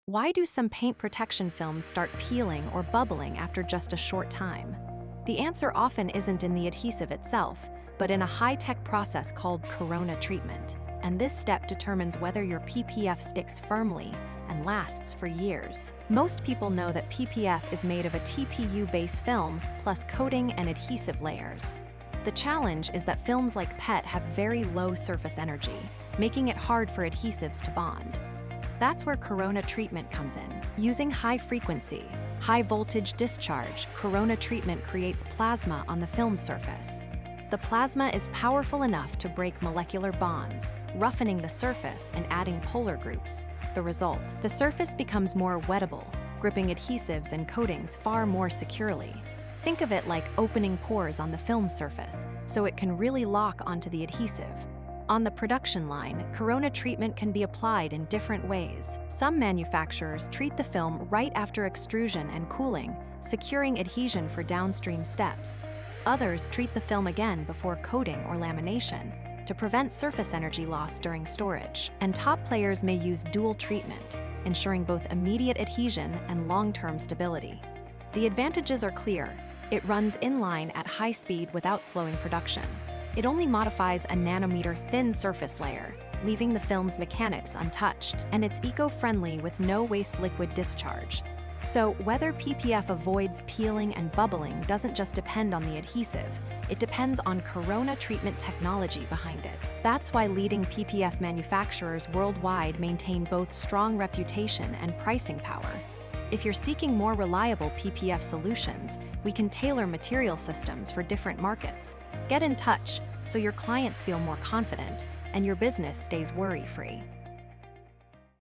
Why do some paint protection films start peeling or bubbling after just a short time? The answer often isn't in the adhesive itself, but in a high-tech process called corona treatment. And this step determines whether your PPF sticks firmly and lasts for years. Most people know that PPF is made of a TPU-based film plus coating and adhesive layers. The challenge is that films like PET have very low surface energy, making it hard for adhesives to bond. That's where corona treatment comes in. Using high-frequency, high-voltage discharge, corona treatment creates plasma on the film surface. The plasma is powerful enough to break molecular bonds, roughening the surface and adding polar groups. The result: the surface becomes more wettable, gripping adhesives and coatings far more securely. Think of it like opening pores on the film surface, so it can really lock onto the adhesive. On the production line, corona treatment can be applied in different ways. Some manufacturers treat the film right after extrusion and cooling, securing adhesion for downstream steps. Others treat the film again before coating or lamination to prevent surface energy loss during storage. And top players may use dual treatment, ensuring both immediate adhesion and long-term stability. The advantages are clear. It runs inline at high speed without slowing production. It only modifies a nanometer-thin surface layer, leaving the film's mechanics untouched, and it's eco-friendly with no waste liquid discharge. So whether PPF avoids peeling and bubbling doesn't just depend on the adhesive, it depends on corona treatment technology behind it. That's why leading PPF manufacturers worldwide maintain both strong reputation and pricing power. If you're seeking more reliable PPF solutions, we can tailor material systems for different markets. Get in touch so your clients feel more confident and your business stays worry-free.